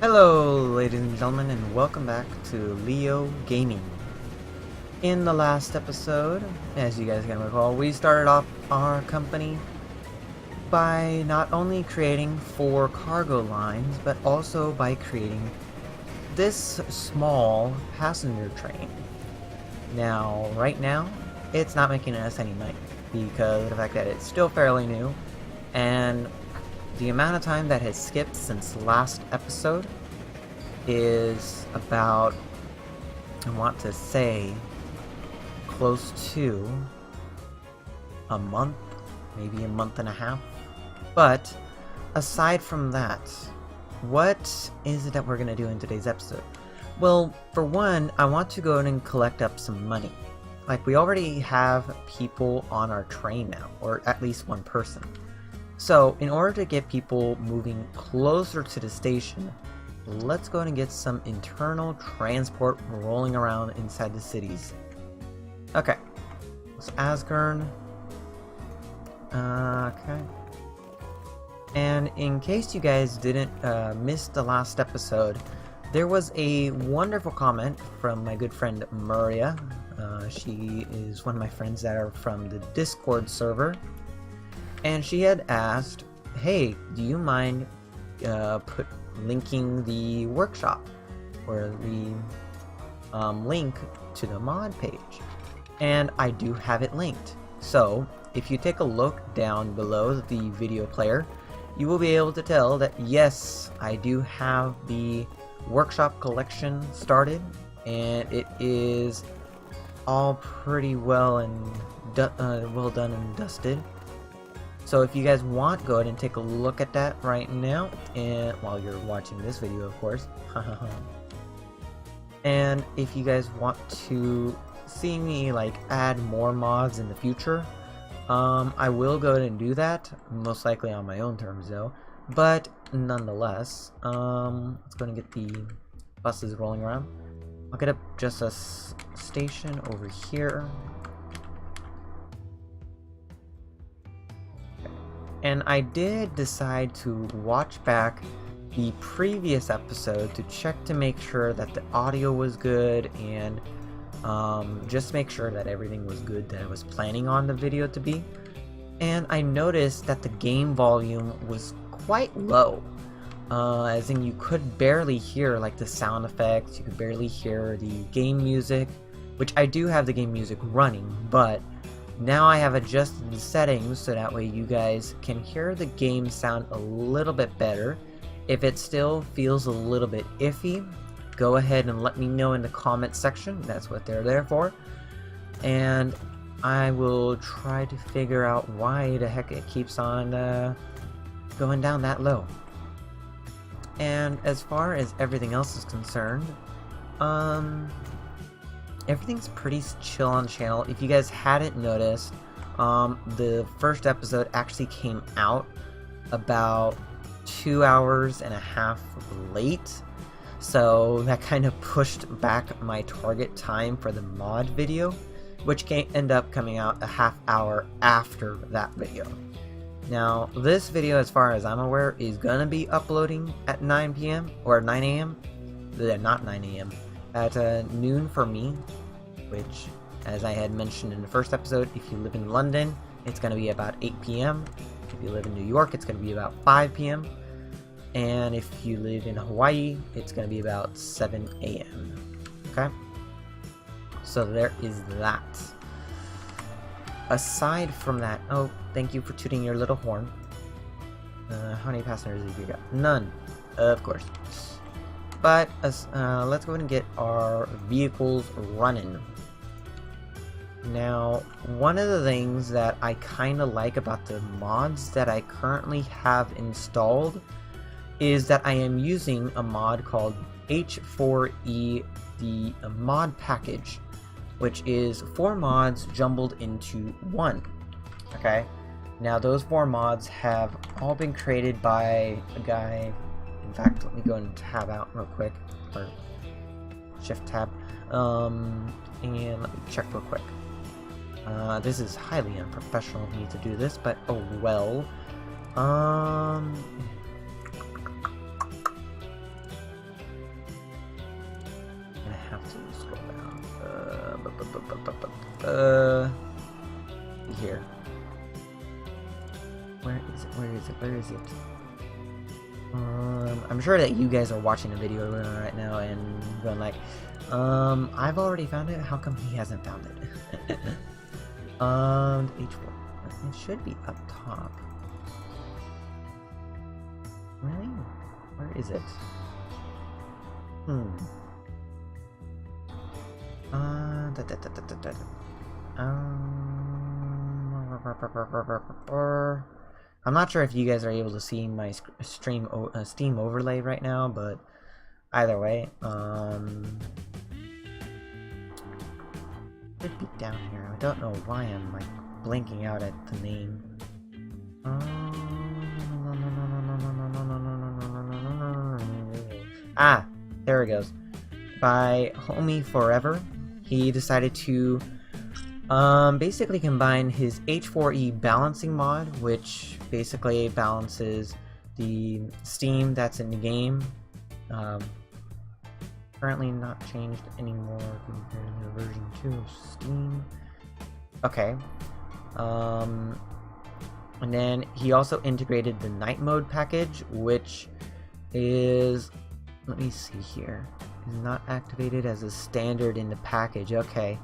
Hello, ladies and gentlemen, and welcome back to Leo Gaming. In the last episode, as you guys can recall, we started off our company by not only creating 4 cargo lines, but also by creating this small passenger train. Now, right now, it's not making us any money because of the fact that it's still fairly new, and the amount of time that has skipped since last episode is about, I want to say, close to a month, maybe a month and a half. But aside from that, what is it that we're going to do in today's episode? Well, for one, I want to go in and collect up some money. Like, we already have people on our train now, or at least one person. So, in order to get people moving closer to the station, let's go ahead and get some internal transport rolling around inside the cities. Okay, so Asgern. Okay. And in case you guys didn't miss the last episode, there was a wonderful comment from my good friend Maria. She is one of my friends that are from the Discord server. And she had asked, hey, do you mind linking the workshop or the link to the mod page? And I do have it linked. So if you take a look down below the video player, you will be able to tell that yes, I do have the workshop collection started, and it is all pretty well and well done and dusted. So if you guys want, go ahead and take a look at that right now, and while you're watching this video, of course. And if you guys want to see me like add more mods in the future, I will go ahead and do that, most likely on my own terms though. But nonetheless, let's go and get the buses rolling around. I'll get up just a station over here. And I did decide to watch back the previous episode to check to make sure that the audio was good and just make sure that everything was good that I was planning on the video to be. And I noticed that the game volume was quite low. As in, you could barely hear like the sound effects, you could barely hear the game music, which I do have the game music running, but now I have adjusted the settings so that way you guys can hear the game sound a little bit better. If it still feels a little bit iffy, go ahead and let me know in the comment section. That's what they're there for. And I will try to figure out why the heck it keeps on going down that low. And as far as everything else is concerned, everything's pretty chill on the channel. If you guys hadn't noticed, the first episode actually came out about 2 hours and a half late. So that kind of pushed back my target time for the mod video, which can end up coming out a half hour after that video. Now, this video, as far as I'm aware, is going to be uploading at 9 p.m. or 9 a.m. Not 9 a.m. At noon for me, which, as I had mentioned in the first episode, if you live in London, it's going to be about 8 p.m. If you live in New York, it's going to be about 5 p.m. And if you live in Hawaii, it's going to be about 7 a.m. Okay? So there is that. Aside from that, oh, thank you for tooting your little horn. How many passengers have you got? None, of course. But let's go ahead and get our vehicles running. Now, one of the things that I kind of like about the mods that I currently have installed is that I am using a mod called H4E, the mod package, which is 4 mods jumbled into one. Okay, now those 4 mods have all been created by a guy. In fact, let me go and tab out real quick, or shift tab, and let me check real quick. This is highly unprofessional of me to do this, but oh well. So scroll down. Here. Where is it? Where is it? Where is it? I'm sure that you guys are watching the video right now and going like, I've already found it. How come he hasn't found it? H4. It should be up top. Really? Where is it? I'm not sure if you guys are able to see my Steam overlay right now, but either way, should be down here. I don't know why I'm like blinking out at the name. Ah, there it goes. By Homie Forever, he decided to basically combine his H4E balancing mod, which basically balances the Steam that's in the game. Currently not changed anymore compared to version 2 of Steam. Okay. And then he also integrated the night mode package, which is, let me see here, is not activated as a standard in the package. Okay.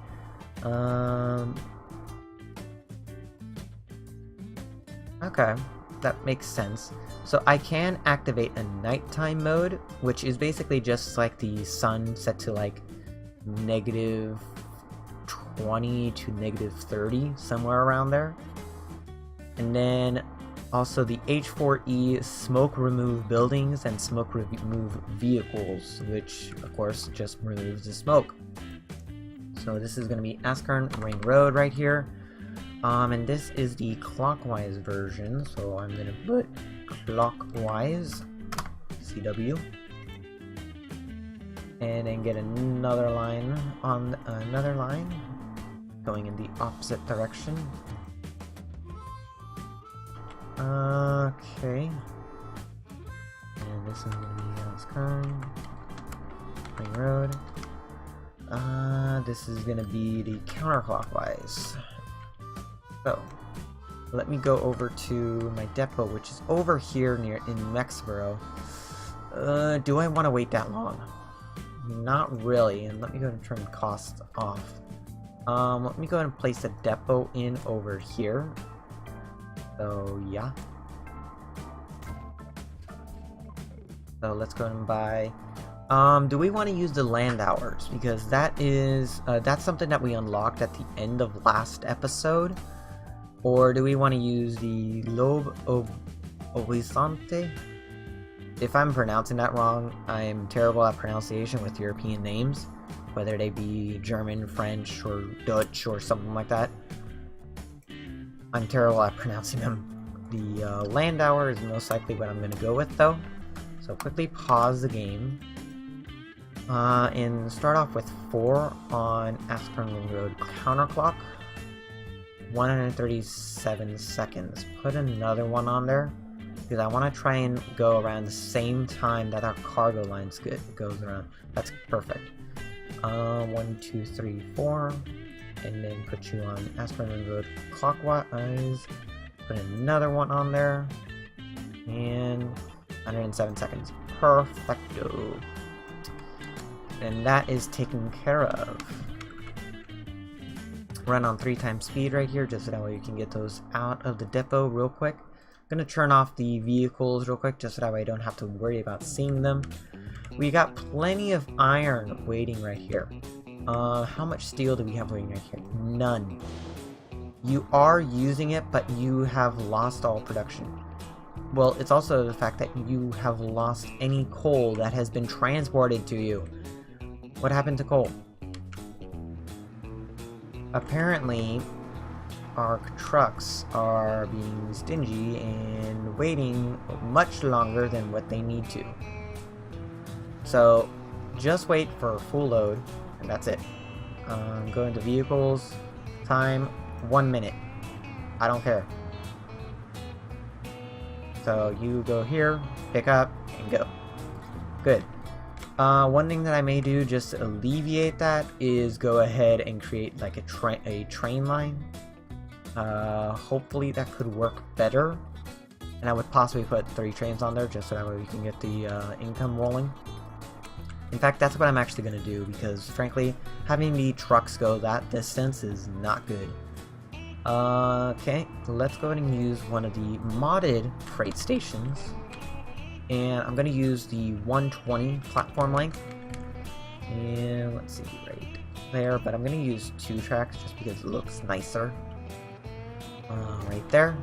Okay, that makes sense. So I can activate a nighttime mode, which is basically just like the sun set to like -20 to -30, somewhere around there. And then also the H4E smoke remove buildings and smoke remove vehicles, which of course just removes the smoke. So this is going to be Askern Ring Road right here. And this is the clockwise version, so I'm going to put clockwise CW. And then get another line on another line going in the opposite direction. Okay. And this is going to be Askern Ring Road. This is going to be the counterclockwise. So, let me go over to my depot, which is over here near in Mexborough. Do I want to wait that long? Not really. And let me go ahead and turn costs off. Let me go ahead and place a depot in over here. So, yeah. So, let's go ahead and buy... do we want to use the land hours? Because that is, that's something that we unlocked at the end of last episode. Or do we want to use the Lobe Horizonte? If I'm pronouncing that wrong, I'm terrible at pronunciation with European names. Whether they be German, French, or Dutch, or something like that. I'm terrible at pronouncing them. The land hour is most likely what I'm going to go with, though. So quickly pause the game. And start off with 4 on Askern Ring Road counterclock. 137 seconds. Put another one on there because I want to try and go around the same time that our cargo lines goes around. That's perfect. 1, 2, 3, 4, and then put you on Askern Ring Road clockwise. Put another one on there, and 107 seconds. Perfecto. And that is taken care of. Run on 3 times speed right here, just so that way you can get those out of the depot real quick. I'm gonna turn off the vehicles real quick, just so that way I don't have to worry about seeing them. We got plenty of iron waiting right here. How much steel do we have waiting right here? None. You are using it, but you have lost all production. Well, it's also the fact that you have lost any coal that has been transported to you. What happened to coal? Apparently, our trucks are being stingy and waiting much longer than what they need to. So, just wait for a full load, and that's it. Go into vehicles, time, 1 minute. I don't care. So, you go here, pick up, and go. Good. One thing that I may do just to alleviate that is go ahead and create like a train line. Hopefully that could work better. And I would possibly put 3 trains on there just so that way we can get the income rolling. In fact, that's what I'm actually going to do because, frankly, having the trucks go that distance is not good. Okay, let's go ahead and use one of the modded freight stations. And I'm going to use the 120 platform length. And let's see, right there. But I'm going to use 2 tracks just because it looks nicer. Right there.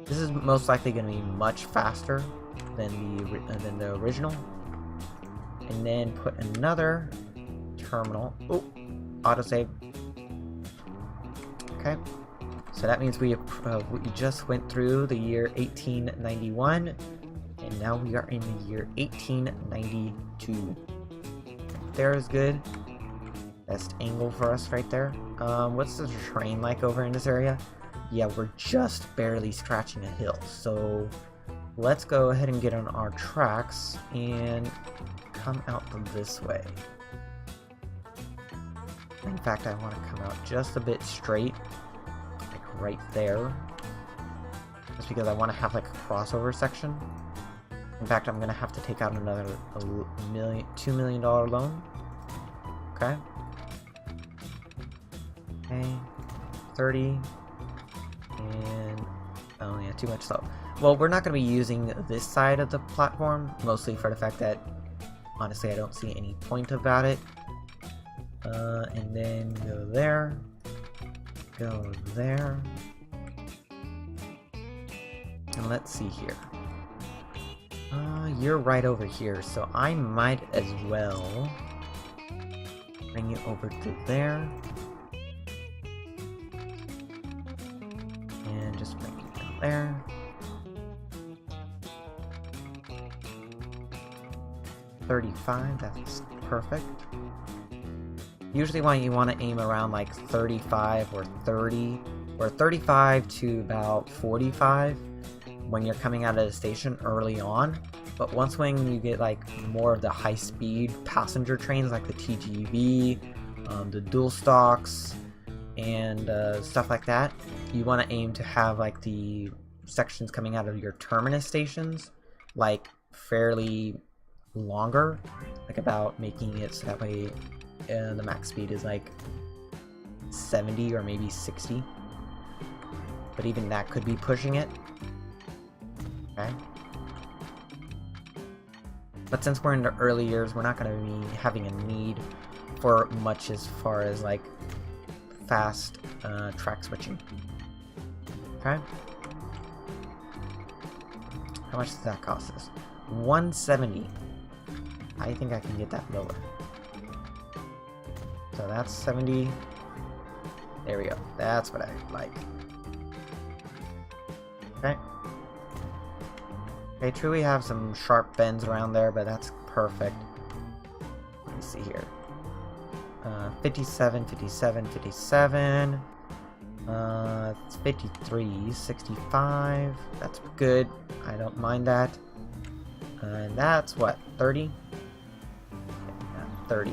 This is most likely going to be much faster than the original. And then put another terminal. Oh, autosave. Okay, so that means we just went through the year 1891, and now we are in the year 1892. There is good. Best angle for us right there. What's the terrain like over in this area? Yeah, we're just barely scratching a hill. So let's go ahead and get on our tracks and come out this way. In fact, I want to come out just a bit straight, like right there, just because I want to have like a crossover section. In fact, I'm gonna have to take out another $2 million loan. Okay. Okay. 30. And oh yeah, too much slow. Well, we're not gonna be using this side of the platform, mostly for the fact that honestly, I don't see any point about it. And then go there. Go there. And let's see here. You're right over here, so I might as well bring you over to there. And just bring you down there. $35, that's perfect. Usually when you want to aim around like 35 or 30, or 35 to about 45 when you're coming out of the station early on. But once when you get like more of the high-speed passenger trains like the TGV, the dual stocks, and stuff like that, you want to aim to have like the sections coming out of your terminus stations like fairly longer, like about making it so that way the max speed is like 70 or maybe 60, but even that could be pushing it. Okay, but since we're in the early years, we're not going to be having a need for much as far as like fast track switching. Okay, how much does that cost us? 170. I think I can get that lower. So that's 70. There we go. That's what I like. Okay. They truly have some sharp bends around there, but that's perfect. Let me see here. 57, 57, 57. It's 53, 65. That's good. I don't mind that. And that's what, 30? Yeah, 30.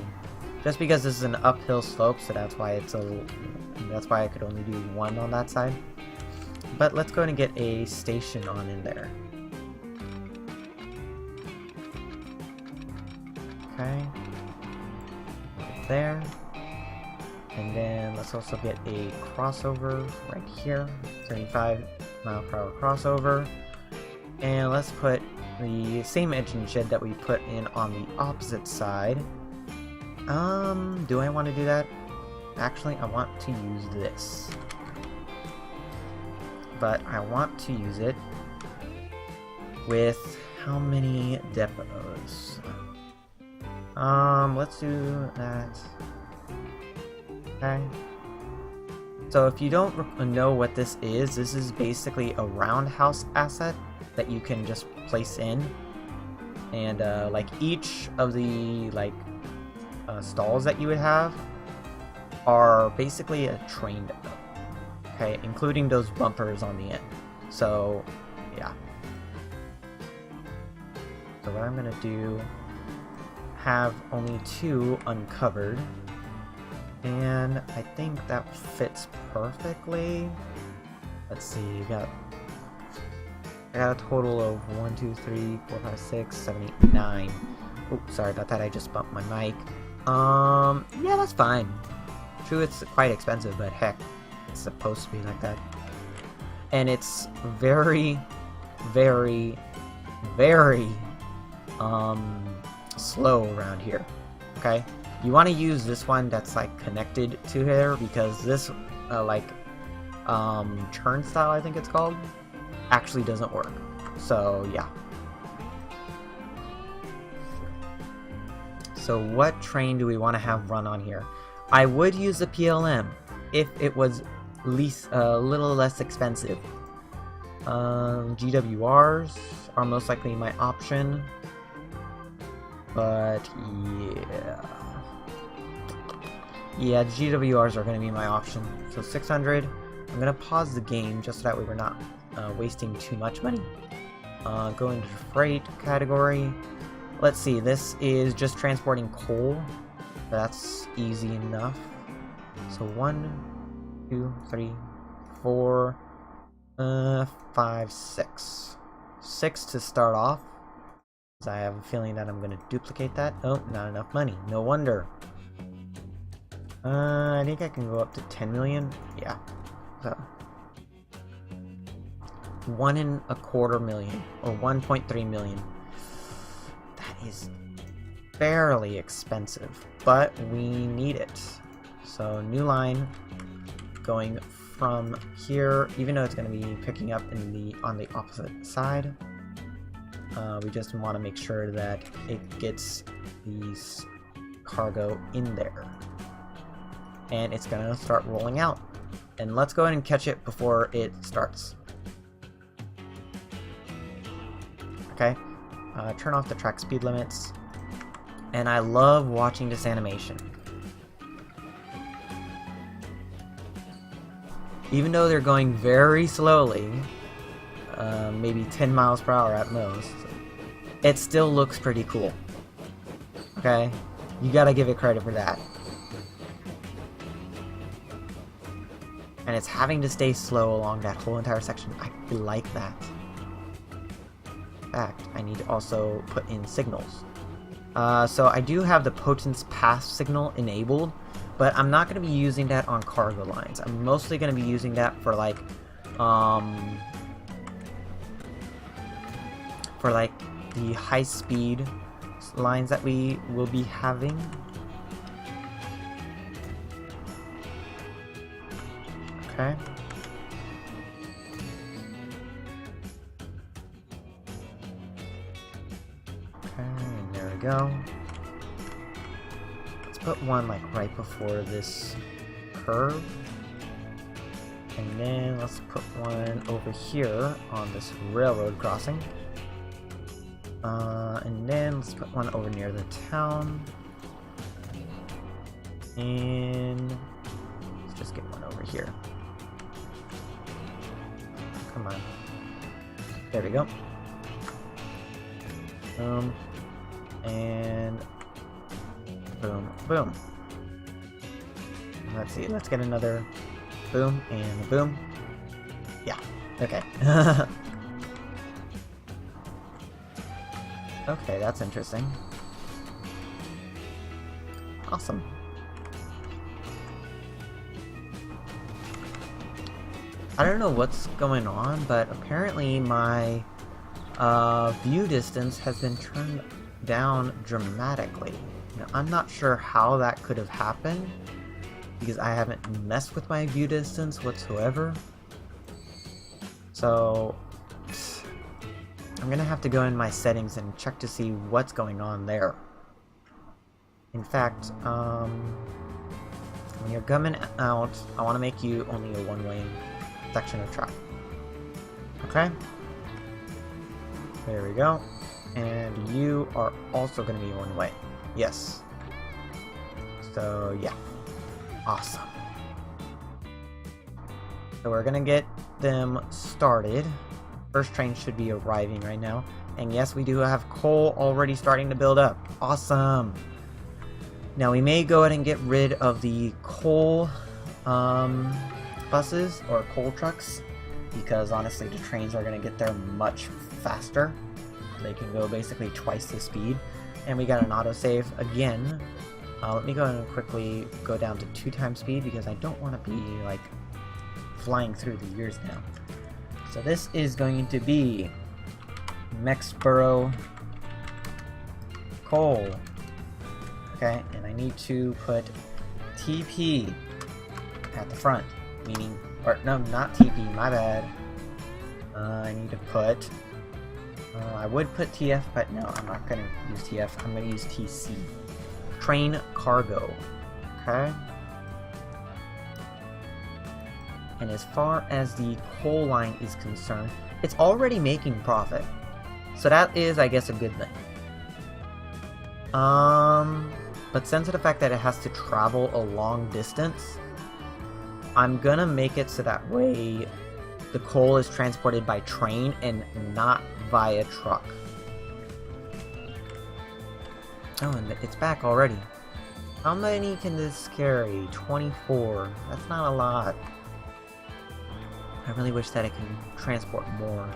Just because this is an uphill slope, so that's why that's why I could only do 1 on that side. But let's go ahead and get a station on in there. Okay. Right there. And then let's also get a crossover right here. 75 mile per hour crossover. And let's put the same engine shed that we put in on the opposite side. Do I want to do that? Actually, I want to use this. But I want to use it with how many depots? Let's do that. Okay. So if you don't know what this is basically a roundhouse asset that you can just place in. And like each of the like stalls that you would have are basically a train depot. Okay, including those bumpers on the end. So yeah. So what I'm gonna do, have only 2 uncovered. And I think that fits perfectly. Let's see, I got a total of 1, 2, 3, 4, 5, 6, 7, 8, 9. Oh, sorry about that, I just bumped my mic. Yeah, that's fine. True, it's quite expensive, but heck, it's supposed to be like that. And it's very, very, very, slow around here, okay? You want to use this one that's, like, connected to here, because this, turnstile, I think it's called, actually doesn't work. So, yeah. So what train do we want to have run on here? I would use the PLM if it was a little less expensive. GWRs are most likely my option, but yeah, GWRs are going to be my option. So 600. I'm going to pause the game just so that way we're not wasting too much money. Go into freight category. Let's see, this is just transporting coal. That's easy enough. So 1, 2, 3, 4, 5, 6. 6 to start off. I have a feeling that I'm going to duplicate that. Oh, not enough money. No wonder. I think I can go up to 10 million. Yeah. So 1.25 million or 1.3 million. That is fairly expensive, but we need it. So new line going from here, even though it's going to be picking up on the opposite side. We just want to make sure that it gets these cargo in there. And it's going to start rolling out. And let's go ahead and catch it before it starts. Okay. Turn off the track speed limits. And I love watching this animation. Even though they're going very slowly, maybe 10 miles per hour at most, it still looks pretty cool. Okay? You gotta give it credit for that. And it's having to stay slow along that whole entire section. I like that. In fact, I need to also put in signals. So I do have the Potence Pass signal enabled, but I'm not going to be using that on cargo lines. I'm mostly going to be using that for like the high-speed lines that we will be having. Okay. Okay, and there we go. Let's put one like right before this curve. And then let's put one over here on this railroad crossing. And then let's put one over near the town. And let's just get one over here. Come on. There we go. Boom. And boom, boom. Let's see, let's get another boom and boom. Yeah, okay. Okay, that's interesting. Awesome. I don't know what's going on, but apparently my view distance has been turned down dramatically. Now, I'm not sure how that could have happened, because I haven't messed with my view distance whatsoever. So I'm gonna have to go in my settings and check to see what's going on there. In fact, when you're coming out, I want to make you only a one-way section of track. Okay? There we go. And you are also going to be one way. Yes. So, yeah. Awesome. So we're going to get them started. First train should be arriving right now. And yes, we do have coal already starting to build up. Awesome! Now we may go ahead and get rid of the coal buses or coal trucks, because honestly the trains are going to get there much faster. They can go basically twice the speed. And we got an autosave again. Let me go ahead and quickly go down to 2 times speed, because I don't want to be like flying through the years now. So this is going to be Mexborough coal. Okay, and I need to put TP at the front, meaning, or no, not TP, my bad. I need to put, I would put TF, but no, I'm not going to use TF, I'm going to use TC. Train cargo, okay? And as far as the coal line is concerned, it's already making profit. So that is, I guess, a good thing. But since of the fact that it has to travel a long distance, I'm gonna make it so that way the coal is transported by train and not via truck. Oh, and it's back already. How many can this carry? 24. That's not a lot. I really wish that it can transport more.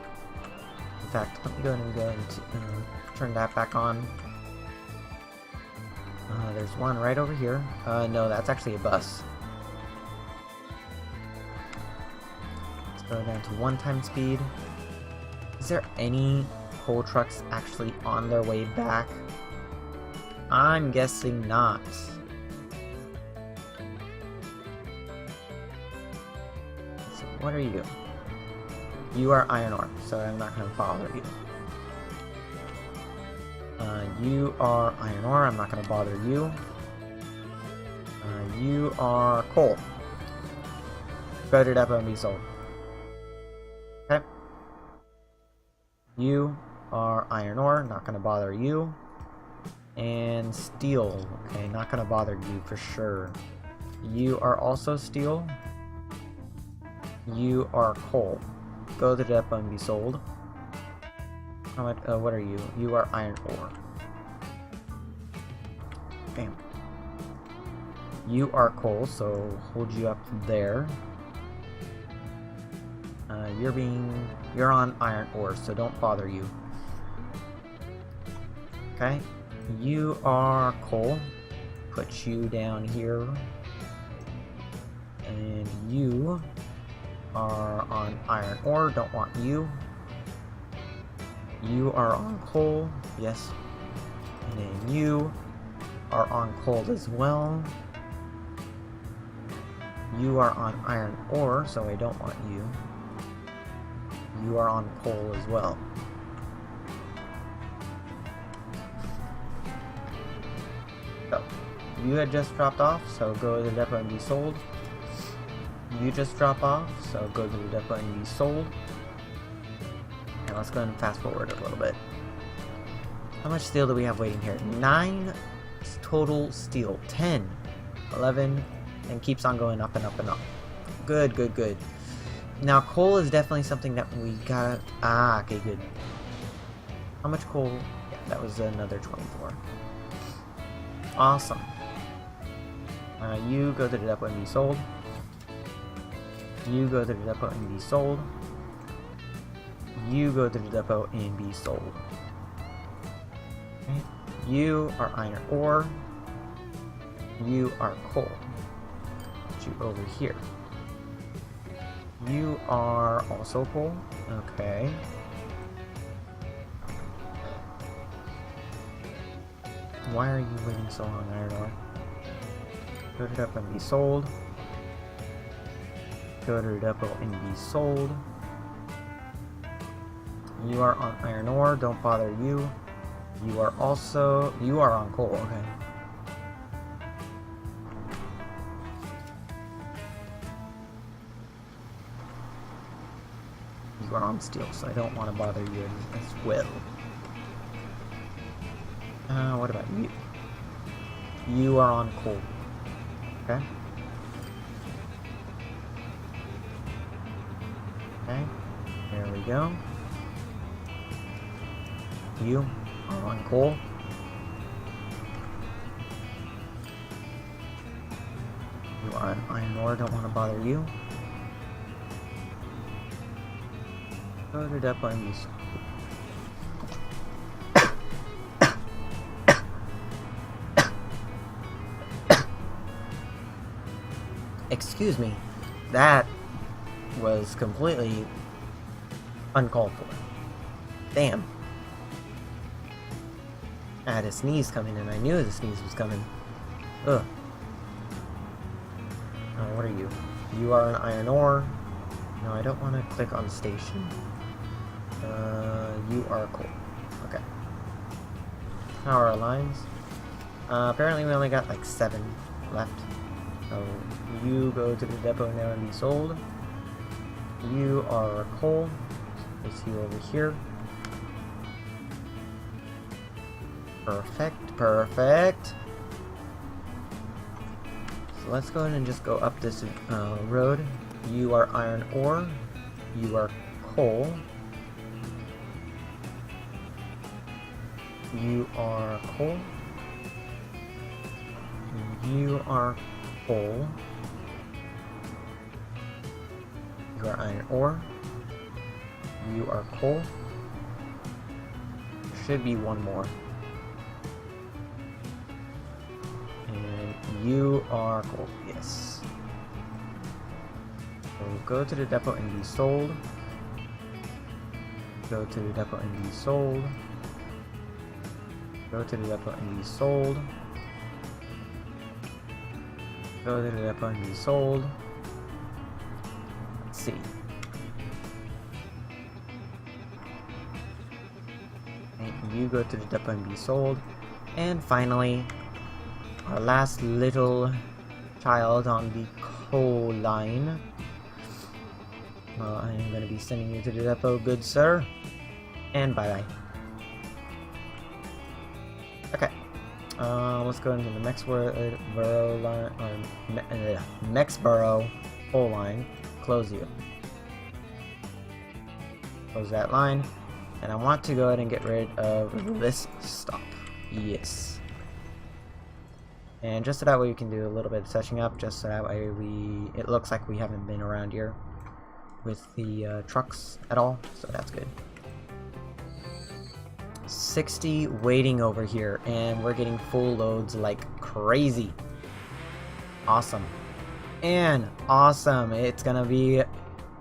In fact, let me go ahead and turn that back on. There's one right over here. No, that's actually a bus. Let's go down to 1 times speed. Is there any coal trucks actually on their way back? I'm guessing not. So what are you? You are iron ore, so I'm not going to bother you. You are iron ore, I'm not going to bother you. You are coal. Go to depot and be sold. Okay. You are iron ore, not going to bother you. And steel, okay, not going to bother you for sure. You are also steel. You are coal. Go to the depot and be sold. What are you? You are iron ore. Bam. You are coal, so hold you up there. You're on iron ore, so don't bother you. Okay. You are coal. Put you down here. And you are on iron ore. Don't want you. You are on coal. Yes. And then you are on coal as well. You are on iron ore, so I don't want you. You are on coal as well. So, you had just dropped off, so go to the depot and be sold. You just drop off, so go to the depot and be sold. And let's go ahead and fast forward a little bit. How much steel do we have waiting here? 9 total steel. 10, 11, and keeps on going up and up and up. Good, good, good. Now, coal is definitely something that we got. Ah, okay, good. How much coal? Yeah, that was another 24. Awesome. You go to the depot and be sold. You go to the depot and be sold. You go to the depot and be sold. Okay. You are iron ore. You are coal. Put you over here. You are also coal. Okay. Why are you waiting so long, iron ore? Go to the depot and be sold. Go to the depot and be sold. You are on iron ore, don't bother you. You are on coal, okay. You are on steel, so I don't want to bother you as well. What about you? You are on coal. Okay. Okay. There we go. You are on coal. You are on iron ore, don't want to bother you. Go to depot and use. Excuse me, that was completely uncalled for. Damn. I had a sneeze coming and I knew the sneeze was coming. Ugh. Oh, what are you? You are an iron ore. No, I don't want to click on station. You are coal. Okay. How are our lines? Apparently we only got like 7 left. So you go to the depot now and be sold. You are coal. Place you over here. Perfect, perfect. So let's go ahead and just go up this road. You are iron ore. You are coal. You are coal. You are coal. You are iron ore. You are coal. There should be one more. And you are coal. Yes. So go to the depot and be sold. Go to the depot and be sold. Go to the depot and be sold. Go to the depot and be sold. Let's see. And you go to the depot and be sold. And finally, our last little child on the coal line. Well, I am going to be sending you to the depot, good sir. And bye-bye. Okay. Let's go into the Mexborough line, or Mexborough coal line. Close you. Close that line. And I want to go ahead and get rid of this stop. Yes. And just so that way we can do a little bit of touching up, just so that way it looks like we haven't been around here with the trucks at all, so that's good. 60 waiting over here, and we're getting full loads like crazy. Awesome. And awesome, it's gonna be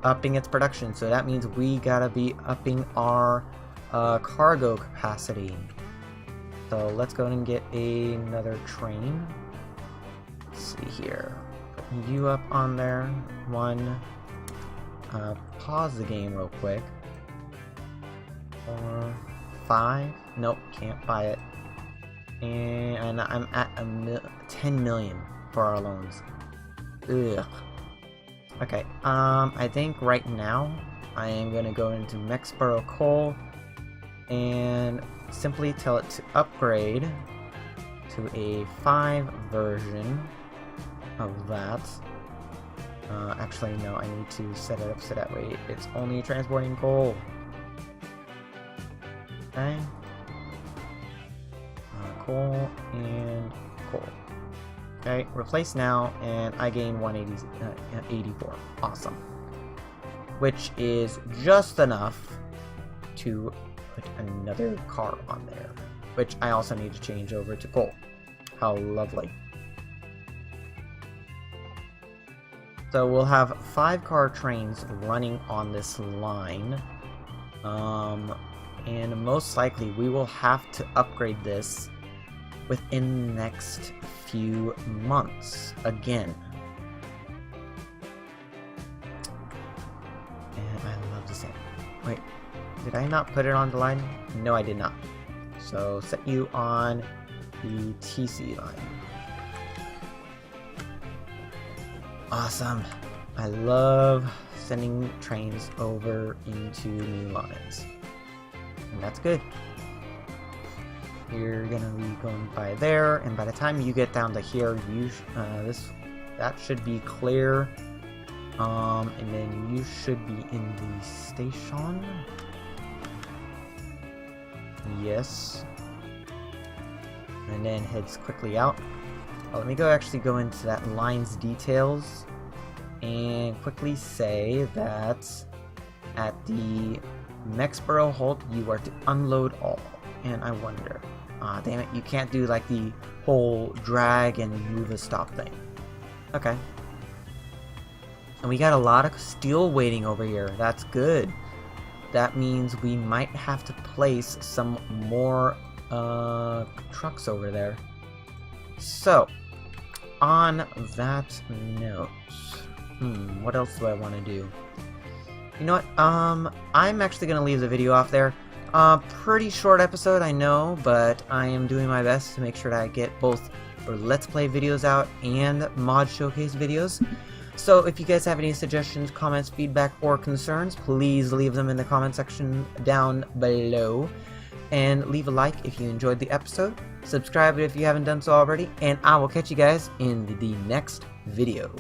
upping its production, so that means we gotta be upping our cargo capacity. So let's go and get another train. Let's see here. Put you up on there. One. Pause the game real quick. 4, 5. Nope, can't buy it. And I'm at 10 million for our loans. Ugh. Okay, I think right now I am gonna go into Mexborough Coal and simply tell it to upgrade to a 5 version of that. Actually, no, I need to set it up so that way it's only transporting coal. Okay. Coal and coal. Okay, replace now, and I gain 184. Awesome. Which is just enough to put another car on there. Which I also need to change over to coal. How lovely. So we'll have 5-car trains running on this line. And most likely we will have to upgrade this within the next few months again. And I love the same. Wait, did I not put it on the line? No, I did not. So set you on the TC line. Awesome. I love sending trains over into new lines. And that's good. You're gonna be going by there, and by the time you get down to here, you that should be clear. And then you should be in the station. Yes. And then heads quickly out. Oh, let me actually go into that line's details and quickly say that at the Mexborough halt, you are to unload all. And I wonder, damn it, you can't do like the whole drag and move a stop thing. Okay. And we got a lot of steel waiting over here. That's good. That means we might have to place some more trucks over there. So, on that note, what else do I want to do? You know what? I'm actually going to leave the video off there. Pretty short episode, I know, but I am doing my best to make sure that I get both Let's Play videos out and mod showcase videos. So if you guys have any suggestions, comments, feedback, or concerns, please leave them in the comment section down below. And leave a like if you enjoyed the episode. Subscribe if you haven't done so already. And I will catch you guys in the next video.